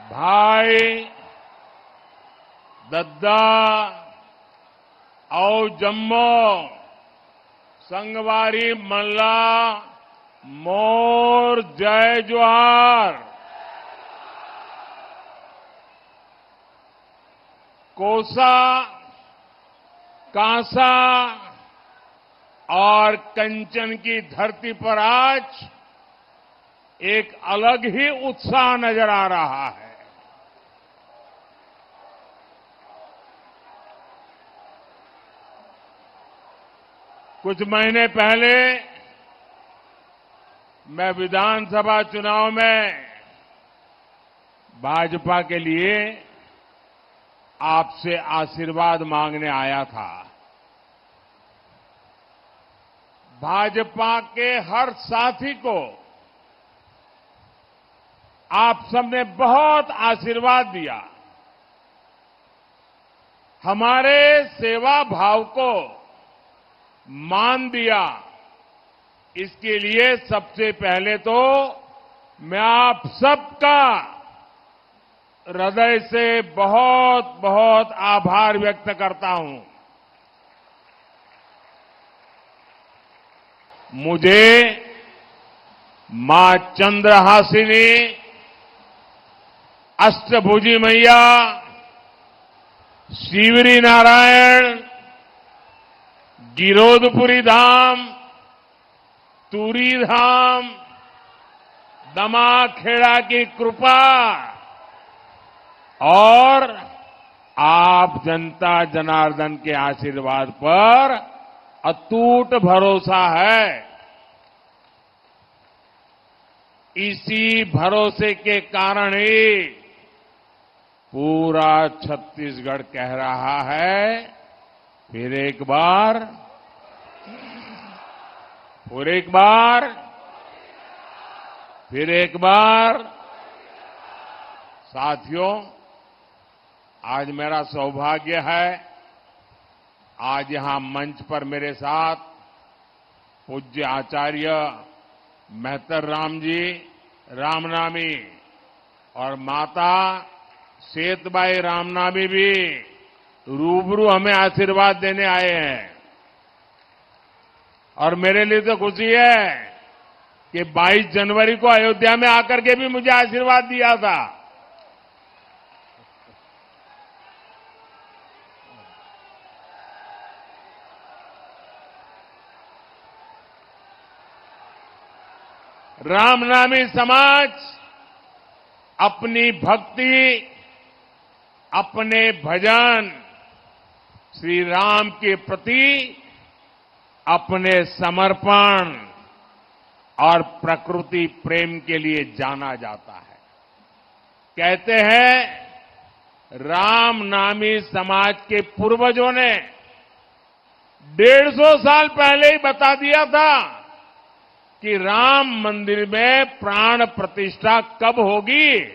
भाई दद्दा और जम्मो संगवारी मल्ला मोर जय जोहार। कोसा, कांसा और कंचन की धरती पर आज एक अलग ही उत्साह नजर आ रहा है। कुछ महीने पहले मैं विधानसभा चुनाव में भाजपा के लिए आपसे आशीर्वाद मांगने आया था। भाजपा के हर साथी को आप सबने बहुत आशीर्वाद दिया। हमारे सेवा भाव को मान दिया। इसके लिए सबसे पहले तो मैं आप सबका हृदय से बहुत बहुत आभार व्यक्त करता हूं। मुझे मां चंद्रहासिनी, अष्टभुजी मैया, शिवरी नारायण, गिरोधपुरी धाम, तुरी धाम, दमाखेड़ा की कृपा और आप जनता जनार्दन के आशीर्वाद पर अटूट भरोसा है। इसी भरोसे के कारण ही पूरा छत्तीसगढ़ कह रहा है, फिर एक बार, फिर एक बार। साथियों, आज मेरा सौभाग्य है, आज यहां मंच पर मेरे साथ पूज्य आचार्य मेहतर राम जी रामनामी और माता सेतबाई रामनामी भी रूबरू हमें आशीर्वाद देने आए हैं। और मेरे लिए तो खुशी है कि 22 जनवरी को अयोध्या में आकर के भी मुझे आशीर्वाद दिया था। रामनामी समाज अपनी भक्ति, अपने भजन, श्री राम के प्रति अपने समर्पण और प्रकृति प्रेम के लिए जाना जाता है। कहते हैं रामनामी समाज के पूर्वजों ने 150 साल पहले ही बता दिया था कि राम मंदिर में प्राण प्रतिष्ठा कब होगी।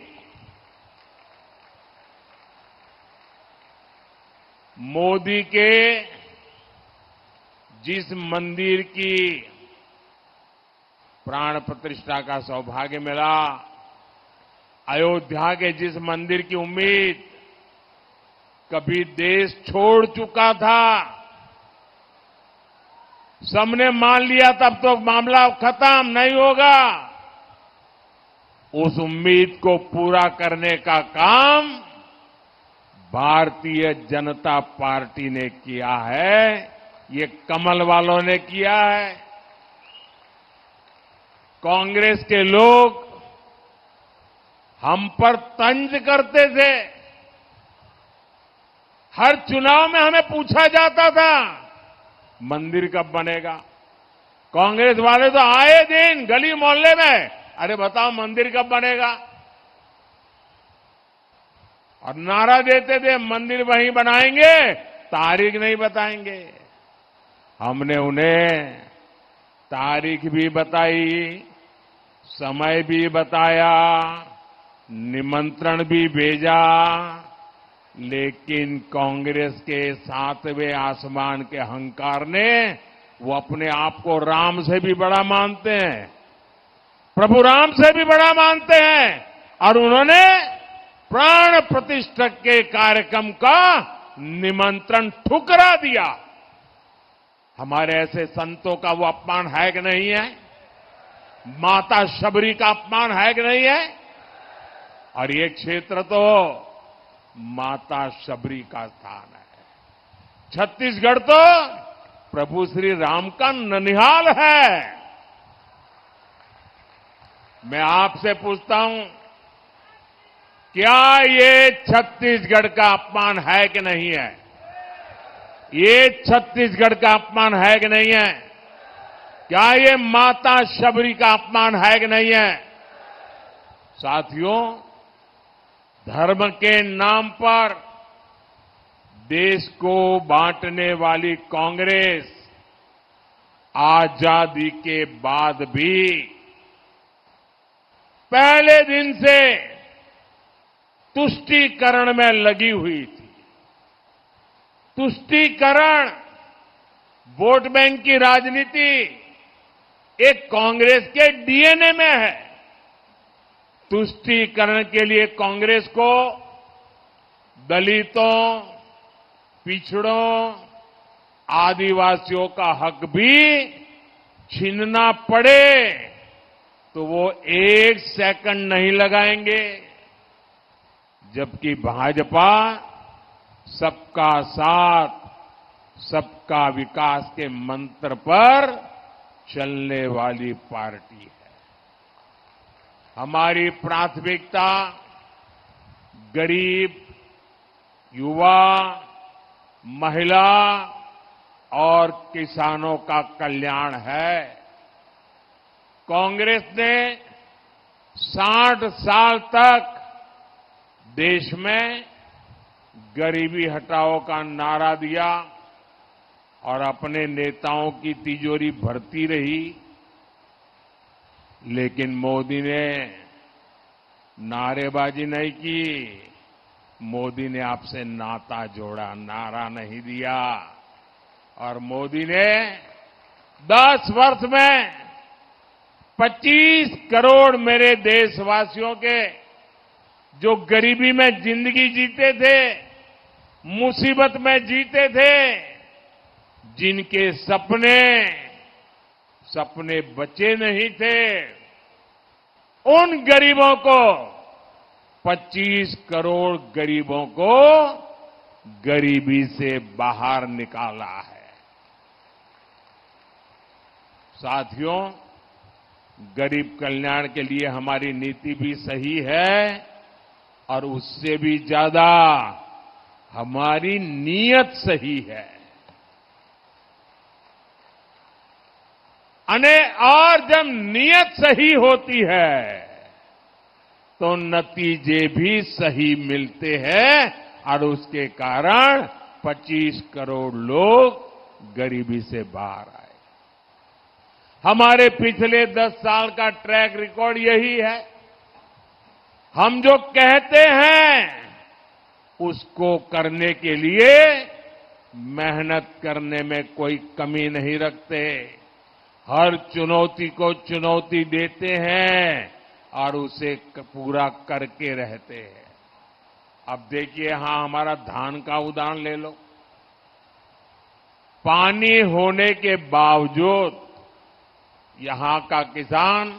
मोदी के जिस मंदिर की प्राण प्रतिष्ठा का सौभाग्य मिला, अयोध्या के जिस मंदिर की उम्मीद कभी देश छोड़ चुका था, सबने मान लिया तब तो मामला खत्म नहीं होगा, उस उम्मीद को पूरा करने का काम भारतीय जनता पार्टी ने किया है। ये कमल वालों ने किया है। कांग्रेस के लोग हम पर तंज करते थे। हर चुनाव में हमें पूछा जाता था मंदिर कब बनेगा। कांग्रेस वाले तो आए दिन गली मोहल्ले में, अरे बताओ मंदिर कब बनेगा, और नारा देते थे मंदिर वहीं बनाएंगे, तारीख नहीं बताएंगे। हमने उन्हें तारीख भी बताई, समय भी बताया, निमंत्रण भी भेजा, लेकिन कांग्रेस के 7वें आसमान के अहंकार ने, वो अपने आप को राम से भी बड़ा मानते हैं, प्रभु राम से भी बड़ा मानते हैं, और उन्होंने प्राण प्रतिष्ठा के कार्यक्रम का निमंत्रण ठुकरा दिया। हमारे ऐसे संतों का वो अपमान है कि नहीं है? माता शबरी का अपमान है कि नहीं है? और ये क्षेत्र तो माता शबरी का स्थान है। छत्तीसगढ़ तो प्रभु श्री राम का ननिहाल है। मैं आपसे पूछता हूं, क्या ये छत्तीसगढ़ का अपमान है कि नहीं है? ये छत्तीसगढ़ का अपमान है कि नहीं है? क्या ये माता शबरी का अपमान है कि नहीं है? साथियों, धर्म के नाम पर देश को बांटने वाली कांग्रेस आजादी के बाद भी पहले दिन से तुष्टीकरण में लगी हुई थी। तुष्टीकरण, वोट बैंक की राजनीति एक कांग्रेस के डीएनए में है। तुष्टीकरण के लिए कांग्रेस को दलितों, पिछड़ों, आदिवासियों का हक भी छीनना पड़े तो वो एक सेकंड नहीं लगाएंगे। जबकि भाजपा सबका साथ, सबका विकास के मंत्र पर चलने वाली पार्टी है। हमारी प्राथमिकता गरीब, युवा, महिला और किसानों का कल्याण है। कांग्रेस ने 60 साल तक देश में गरीबी हटाओ का नारा दिया और अपने नेताओं की तिजोरी भरती रही। लेकिन मोदी ने नारेबाजी नहीं की, मोदी ने आपसे नाता जोड़ा, नारा नहीं दिया। और मोदी ने 10 वर्ष में 25 करोड़ मेरे देशवासियों के जो गरीबी में जिंदगी जीते थे, मुसीबत में जीते थे, जिनके सपने बचे नहीं थे, उन गरीबों को 25 करोड़ गरीबों को गरीबी से बाहर निकाला है। साथियों, गरीब कल्याण के लिए हमारी नीति भी सही है और उससे भी ज्यादा हमारी नीयत सही है। और जब नीयत सही होती है तो नतीजे भी सही मिलते हैं और उसके कारण 25 करोड़ लोग गरीबी से बाहर आए। हमारे पिछले 10 साल का ट्रैक रिकॉर्ड यही है। हम जो कहते हैं उसको करने के लिए मेहनत करने में कोई कमी नहीं रखते। हर चुनौती को चुनौती देते हैं और उसे पूरा करके रहते हैं। अब देखिए, यहां हमारा धान का उदाहरण ले लो। पानी होने के बावजूद यहां का किसान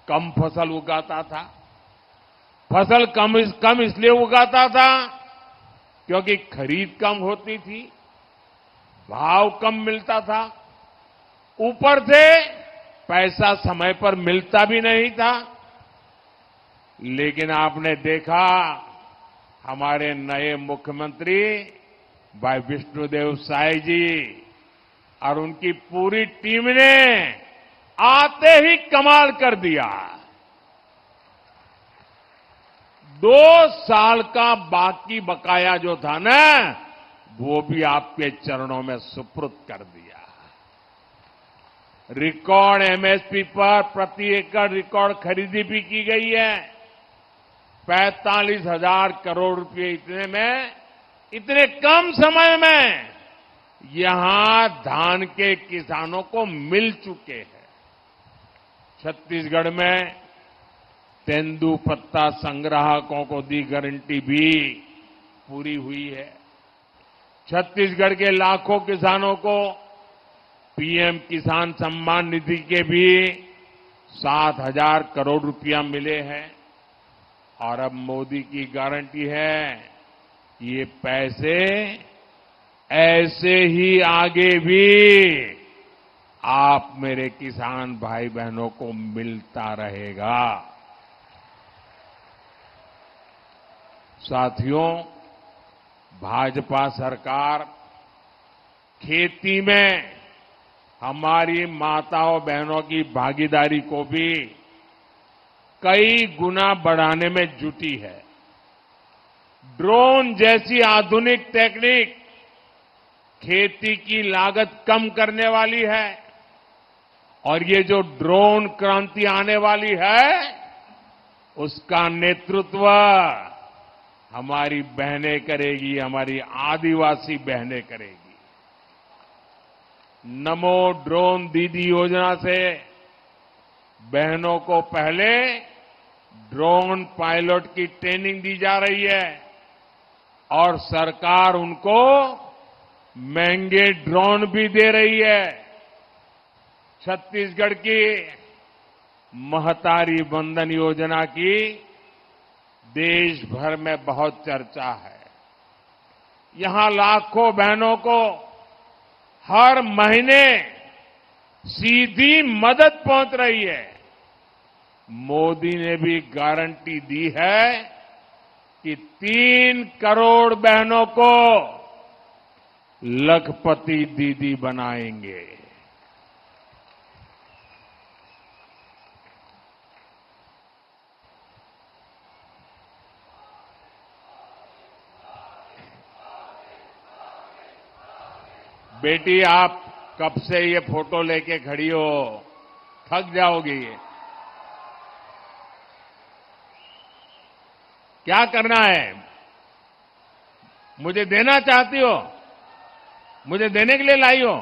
कम फसल उगाता था। फसल कम इसलिए उगाता था क्योंकि खरीद कम होती थी, भाव कम मिलता था, ऊपर से पैसा समय पर मिलता भी नहीं था। लेकिन आपने देखा, हमारे नए मुख्यमंत्री भाई विष्णुदेव साय जी और उनकी पूरी टीम ने आते ही कमाल कर दिया। 2 साल का बाकी बकाया जो था ना, वो भी आपके चरणों में सुपुर्द कर दिया। रिकॉर्ड एमएसपी पर प्रति एकड़ रिकॉर्ड खरीदी भी की गई है। 45,000 करोड़ रुपए इतने कम समय में यहां धान के किसानों को मिल चुके हैं। छत्तीसगढ़ में तेंदुपत्ता संग्राहकों को दी गारंटी भी पूरी हुई है। छत्तीसगढ़ के लाखों किसानों को पीएम किसान सम्मान निधि के भी 7,000 करोड़ रुपया मिले हैं। और अब मोदी की गारंटी है, ये पैसे ऐसे ही आगे भी आप मेरे किसान भाई बहनों को मिलता रहेगा। साथियों, भाजपा सरकार खेती में हमारी माताओं बहनों की भागीदारी को भी कई गुना बढ़ाने में जुटी है। ड्रोन जैसी आधुनिक टेक्निक खेती की लागत कम करने वाली है और ये जो ड्रोन क्रांति आने वाली है उसका नेतृत्व हमारी बहनें करेगी, हमारी आदिवासी बहनें करेगी। नमो ड्रोन दीदी योजना से बहनों को पहले ड्रोन पायलट की ट्रेनिंग दी जा रही है और सरकार उनको महंगे ड्रोन भी दे रही है। छत्तीसगढ़ की महतारी वंदन योजना की देश भर में बहुत चर्चा है। यहां लाखों बहनों को हर महीने सीधी मदद पहुंच रही है। मोदी ने भी गारंटी दी है कि 3 करोड़ बहनों को लखपति दीदी बनाएंगे। बेटी, आप कब से ये फोटो लेके खड़ी हो, थक जाओगी। क्या करना है? मुझे देना चाहती हो? मुझे देने के लिए लाई हो?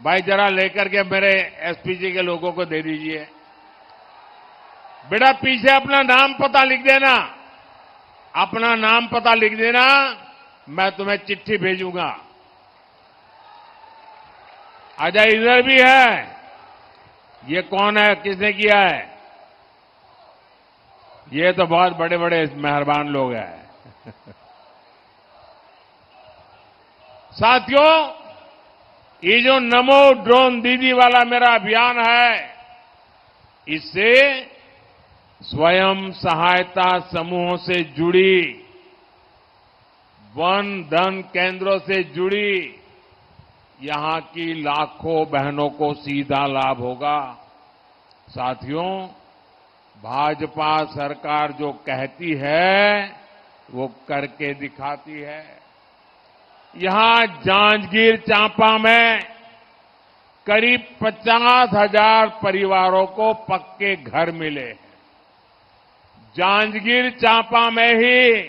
भाई जरा लेकर के मेरे एसपीजी के लोगों को दे दीजिए। बेटा पीछे अपना नाम पता लिख देना, अपना नाम पता लिख देना, मैं तुम्हें चिट्ठी भेजूंगा। आजा, इधर भी है। ये कौन है, किसने किया है? ये तो बहुत बड़े बड़े मेहरबान लोग हैं। साथियों, ये जो नमो ड्रोन दीदी वाला मेरा अभियान है, इससे स्वयं सहायता समूहों से जुड़ी, वन धन केंद्रों से जुड़ी यहां की लाखों बहनों को सीधा लाभ होगा। साथियों, भाजपा सरकार जो कहती है वो करके दिखाती है। यहां जांजगीर चांपा में करीब 50,000 परिवारों को पक्के घर मिले हैं। जांजगीर चांपा में ही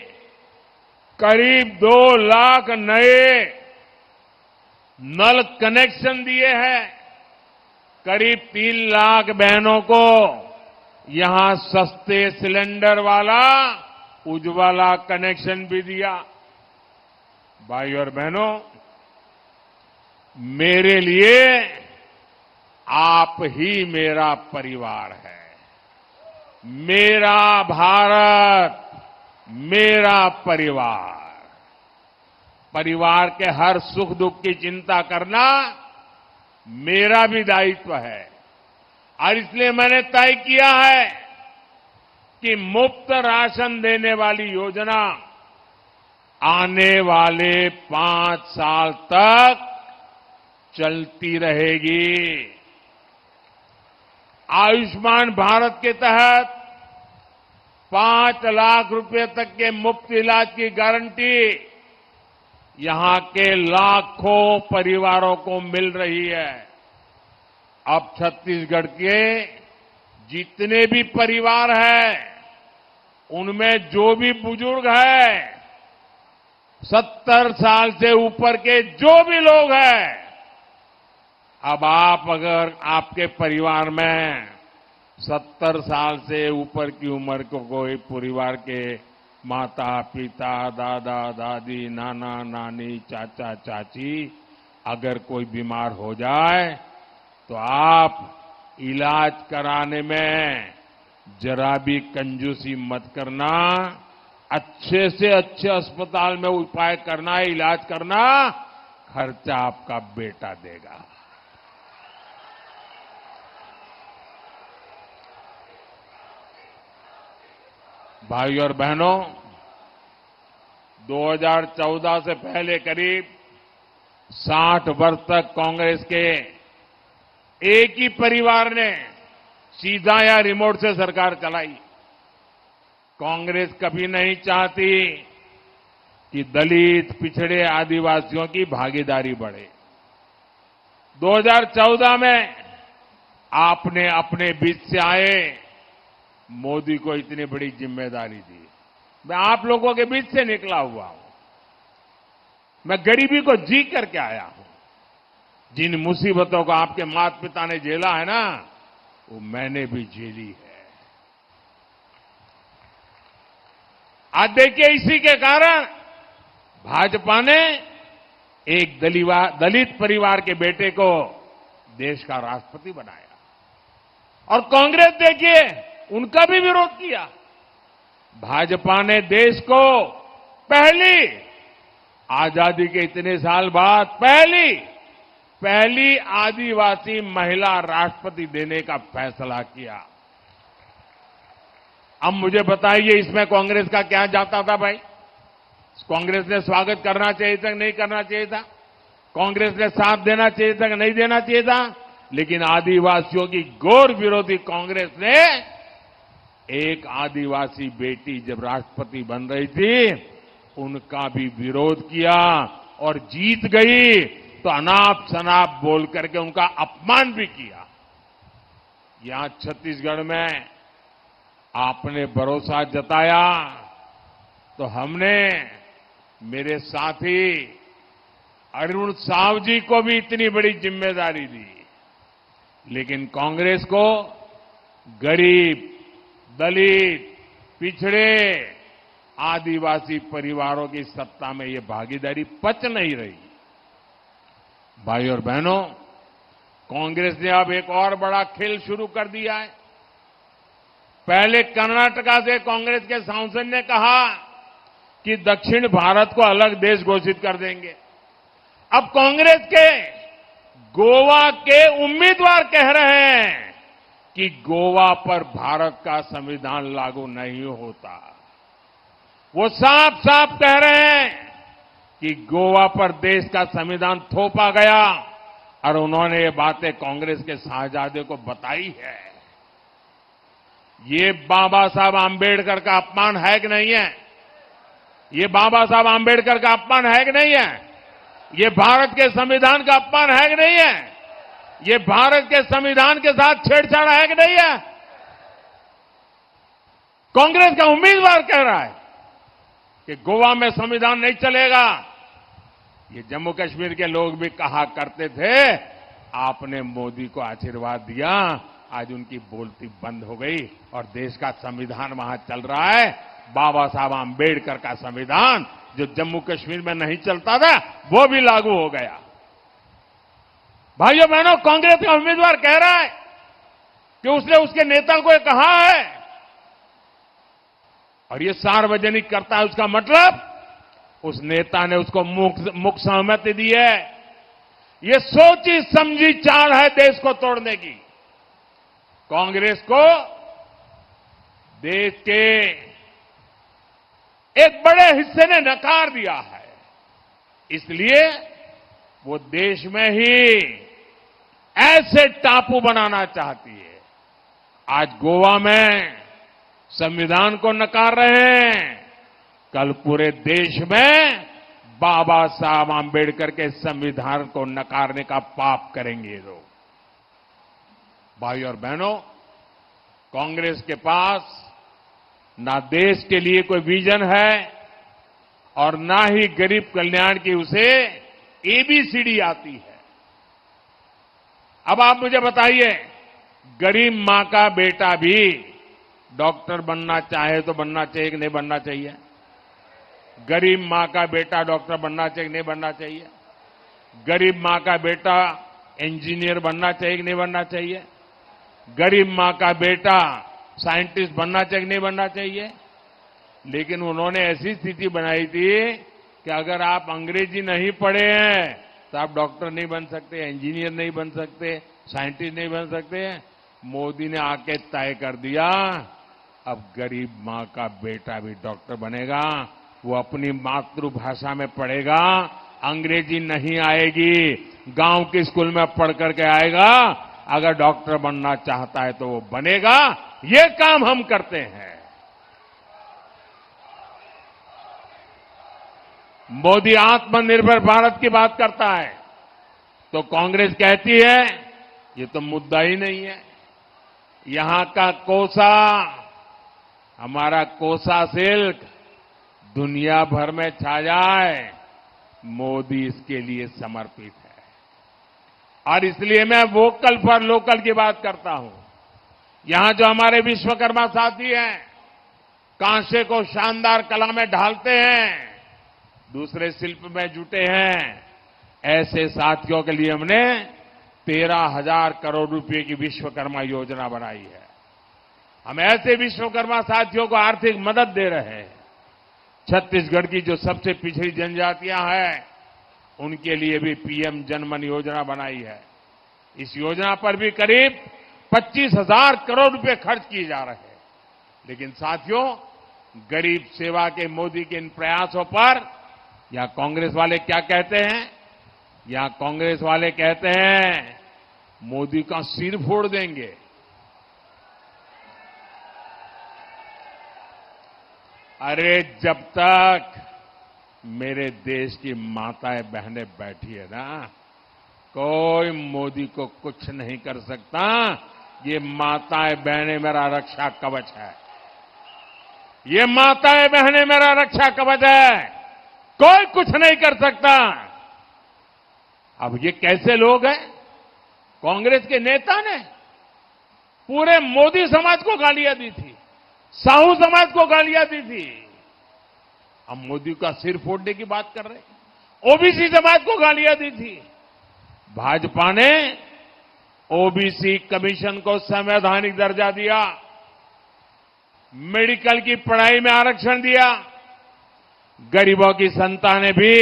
करीब 2 लाख नए नल कनेक्शन दिए हैं। करीब 3 लाख बहनों को यहां सस्ते सिलेंडर वाला उज्ज्वला कनेक्शन भी दिया। भाई और बहनों, मेरे लिए आप ही मेरा परिवार है। मेरा भारत, मेरा परिवार। परिवार के हर सुख दुख की चिंता करना मेरा भी दायित्व है और इसलिए मैंने तय किया है कि मुफ्त राशन देने वाली योजना आने वाले 5 साल तक चलती रहेगी। आयुष्मान भारत के तहत 5 लाख रुपए तक के मुफ्त इलाज की गारंटी यहां के लाखों परिवारों को मिल रही है। अब छत्तीसगढ़ के जितने भी परिवार हैं, उनमें जो भी बुजुर्ग हैं, 70 साल से ऊपर के जो भी लोग हैं, अब आप अगर आपके परिवार में 70 साल से ऊपर की उम्र को कोई परिवार के माता पिता, दादा दादी, नाना नानी, चाचा चाची अगर कोई बीमार हो जाए तो आप इलाज कराने में जरा भी कंजूसी मत करना। अच्छे से अच्छे अस्पताल में उपाय करना, इलाज करना, खर्चा आपका बेटा देगा। भाई और बहनों, 2014 से पहले करीब 60 वर्ष तक कांग्रेस के एक ही परिवार ने सीधा या रिमोट से सरकार चलाई। कांग्रेस कभी नहीं चाहती कि दलित, पिछड़े, आदिवासियों की भागीदारी बढ़े। 2014 में आपने अपने बीच से आए मोदी को इतनी बड़ी जिम्मेदारी दी। मैं आप लोगों के बीच से निकला हुआ हूं। मैं गरीबी को जी करके आया हूं। जिन मुसीबतों को आपके माता पिता ने झेला है ना, वो मैंने भी झेली है। आज देखिए, इसी के कारण भाजपा ने एक दलित परिवार के बेटे को देश का राष्ट्रपति बनाया और कांग्रेस देखिए उनका भी विरोध किया। भाजपा ने देश को पहली, आजादी के इतने साल बाद पहली आदिवासी महिला राष्ट्रपति देने का फैसला किया। अब मुझे बताइए, इसमें कांग्रेस का क्या जाता था भाई? कांग्रेस ने स्वागत करना चाहिए था कि नहीं करना चाहिए था? कांग्रेस ने साथ देना चाहिए था कि नहीं देना चाहिए था? लेकिन आदिवासियों की घोर विरोधी कांग्रेस ने एक आदिवासी बेटी जब राष्ट्रपति बन रही थी, उनका भी विरोध किया और जीत गई तो अनाप शनाप बोल करके उनका अपमान भी किया। यहां छत्तीसगढ़ में आपने भरोसा जताया तो हमने मेरे साथी अरुण साव जी को भी इतनी बड़ी जिम्मेदारी दी। लेकिन कांग्रेस को गरीब, दलित, पिछड़े, आदिवासी परिवारों की सत्ता में ये भागीदारी पच नहीं रही। भाई और बहनों, कांग्रेस ने अब एक और बड़ा खेल शुरू कर दिया है। पहले कर्नाटका से कांग्रेस के सांसद ने कहा कि दक्षिण भारत को अलग देश घोषित कर देंगे। अब कांग्रेस के गोवा के उम्मीदवार कह रहे हैं कि गोवा पर भारत का संविधान लागू नहीं होता। वो साफ साफ कह रहे हैं कि गोवा पर देश का संविधान थोपा गया और उन्होंने ये बातें कांग्रेस के साहबजादे को बताई है। ये बाबा साहब आंबेडकर का अपमान है कि नहीं है? ये बाबा साहब आंबेडकर का अपमान है कि नहीं है? ये भारत के संविधान का अपमान है कि नहीं है? ये भारत के संविधान के साथ छेड़छाड़ है कि नहीं है? कांग्रेस का उम्मीदवार कह रहा है कि गोवा में संविधान नहीं चलेगा। ये जम्मू कश्मीर के लोग भी कहा करते थे, आपने मोदी को आशीर्वाद दिया, आज उनकी बोलती बंद हो गई और देश का संविधान वहां चल रहा है। बाबा साहब आंबेडकर का संविधान जो जम्मू कश्मीर में नहीं चलता था, वो भी लागू हो गया। भाइयों बहनों, कांग्रेस का उम्मीदवार कह रहा है कि उसने उसके नेता को कहा है और ये सार्वजनिक करता है। उसका मतलब उस नेता ने उसको मुख सहमति दी है। ये सोची समझी चाल है देश को तोड़ने की। कांग्रेस को देश के एक बड़े हिस्से ने नकार दिया है, इसलिए वो देश में ही ऐसे टापू बनाना चाहती है। आज गोवा में संविधान को नकार रहे हैं, कल पूरे देश में बाबा साहब आंबेडकर के संविधान को नकारने का पाप करेंगे लोग। भाई और बहनों, कांग्रेस के पास ना देश के लिए कोई विजन है और ना ही गरीब कल्याण की उसे एबीसीडी आती है। अब आप मुझे बताइए, गरीब मां का बेटा भी डॉक्टर बनना चाहे तो बनना चाहिए कि नहीं बनना चाहिए? गरीब मां का बेटा डॉक्टर बनना चाहिए कि नहीं बनना चाहिए? गरीब मां का बेटा इंजीनियर बनना चाहिए कि नहीं बनना चाहिए? गरीब मां का बेटा साइंटिस्ट बनना चाहिए कि नहीं बनना चाहिए? लेकिन उन्होंने ऐसी स्थिति बनाई थी कि अगर आप अंग्रेजी नहीं पढ़े हैं तो आप डॉक्टर नहीं बन सकते, इंजीनियर नहीं बन सकते, साइंटिस्ट नहीं बन सकते। मोदी ने आके तय कर दिया, अब गरीब मां का बेटा भी डॉक्टर बनेगा, वो अपनी मातृभाषा में पढ़ेगा, अंग्रेजी नहीं आएगी, गांव के स्कूल में पढ़ करके आएगा, अगर डॉक्टर बनना चाहता है तो वो बनेगा। ये काम हम करते हैं। मोदी आत्मनिर्भर भारत की बात करता है तो कांग्रेस कहती है ये तो मुद्दा ही नहीं है। यहां का कोसा, हमारा कोसा सिल्क दुनिया भर में छा जाए, मोदी इसके लिए समर्पित है। और इसलिए मैं वोकल फॉर लोकल की बात करता हूं। यहां जो हमारे विश्वकर्मा साथी हैं, कांसे को शानदार कला में ढालते हैं, दूसरे शिल्प में जुटे हैं, ऐसे साथियों के लिए हमने 13,000 करोड़ रुपए की विश्वकर्मा योजना बनाई है। हम ऐसे विश्वकर्मा साथियों को आर्थिक मदद दे रहे हैं। छत्तीसगढ़ की जो सबसे पिछड़ी जनजातियां हैं, उनके लिए भी पीएम जनमन योजना बनाई है। इस योजना पर भी करीब 25,000 करोड़ रुपए खर्च किए जा रहे हैं। लेकिन साथियों, गरीब सेवा के मोदी के इन प्रयासों पर यहां कांग्रेस वाले क्या कहते हैं? यहां कांग्रेस वाले कहते हैं मोदी का सिर फोड़ देंगे। अरे जब तक मेरे देश की माताएं बहनें बैठी है ना, कोई मोदी को कुछ नहीं कर सकता। ये माताएं बहनें मेरा रक्षा कवच है। ये माताएं बहनें मेरा रक्षा कवच है, कोई कुछ नहीं कर सकता। अब ये कैसे लोग हैं? कांग्रेस के नेता ने पूरे मोदी समाज को गालियां दी थी, साहू समाज को गालियां दी थी। अब मोदी का सिर फोड़ने की बात कर रहे। ओबीसी समाज को गालियां दी थी। भाजपा ने ओबीसी कमीशन को संवैधानिक दर्जा दिया, मेडिकल की पढ़ाई में आरक्षण दिया, गरीबों की संतानें भी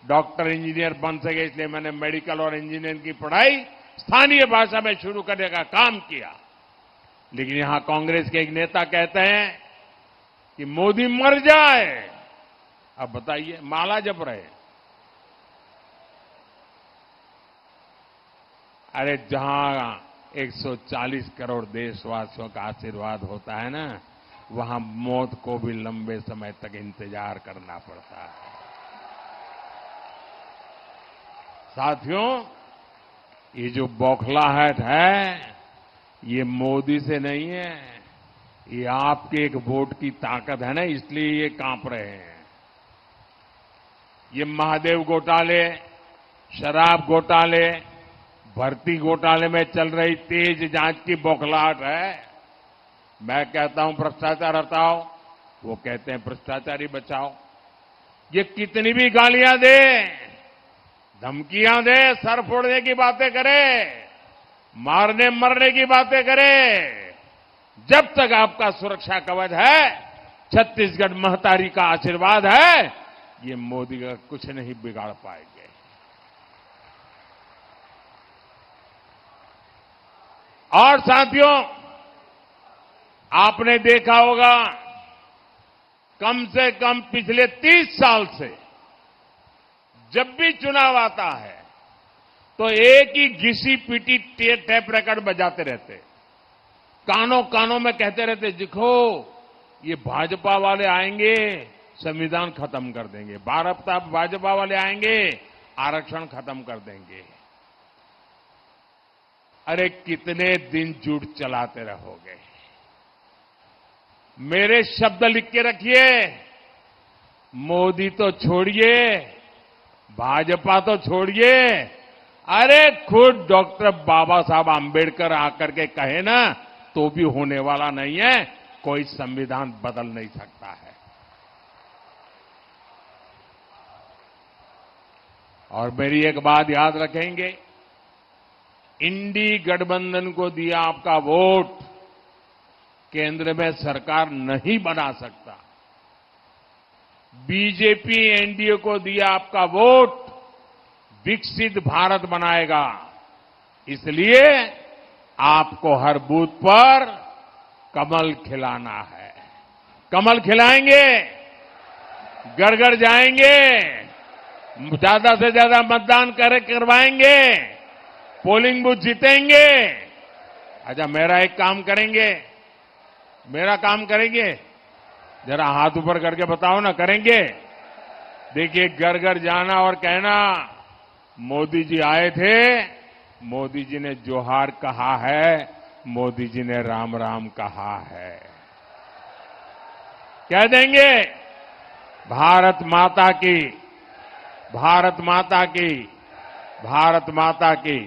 डॉक्टर इंजीनियर बन सके, इसलिए मैंने मेडिकल और इंजीनियरिंग की पढ़ाई स्थानीय भाषा में शुरू करने का काम किया। लेकिन यहां कांग्रेस के एक नेता कहते हैं कि मोदी मर जाए। अब बताइए, माला जप रहे। अरे जहां 140 करोड़ देशवासियों का आशीर्वाद होता है ना, वहां मौत को भी लंबे समय तक इंतजार करना पड़ता है। साथियों, ये जो बौखलाहट है, ये मोदी से नहीं है, ये आपके एक वोट की ताकत है ना, इसलिए ये कांप रहे हैं। ये महादेव घोटाले, शराब घोटाले, भर्ती घोटाले में चल रही तेज जांच की बौखलाहट है। मैं कहता हूं भ्रष्टाचार हटाओ, वो कहते हैं भ्रष्टाचारी बचाओ। ये कितनी भी गालियां दे, धमकियां दे, सर फोड़ने की बातें करे, मारने मरने की बातें करे, जब तक आपका सुरक्षा कवच है, छत्तीसगढ़ महतारी का आशीर्वाद है, ये मोदी का कुछ नहीं बिगाड़ पाएंगे। और साथियों, आपने देखा होगा, कम से कम पिछले 30 साल से जब भी चुनाव आता है तो एक ही घिसी पीटी टेप रिकॉर्ड बजाते रहते, कानों कानों में कहते रहते, देखो ये भाजपा वाले आएंगे संविधान खत्म कर देंगे, भाजपा वाले आएंगे आरक्षण खत्म कर देंगे। अरे कितने दिन झूठ चलाते रहोगे? मेरे शब्द लिख के रखिए, मोदी तो छोड़िए, भाजपा तो छोड़िए, अरे खुद डॉक्टर बाबा साहब आंबेडकर आकर के कहे ना तो भी होने वाला नहीं है, कोई संविधान बदल नहीं सकता है। और मेरी एक बात याद रखेंगे, इंडी गठबंधन को दिया आपका वोट केंद्र में सरकार नहीं बना सकता। बीजेपी एनडीए को दिया आपका वोट विकसित भारत बनाएगा। इसलिए आपको हर बूथ पर कमल खिलाना है। कमल खिलाएंगे, घर घर जाएंगे, ज्यादा से ज्यादा मतदान करवाएंगे, पोलिंग बूथ जीतेंगे। अच्छा, मेरा एक काम करेंगे, मेरा काम करेंगे, जरा हाथ ऊपर करके बताओ ना, करेंगे? देखिए, घर घर जाना और कहना मोदी जी आए थे, मोदी जी ने जोहार कहा है, मोदी जी ने राम राम कहा है। कह देंगे भारत माता की, भारत माता की, भारत माता की।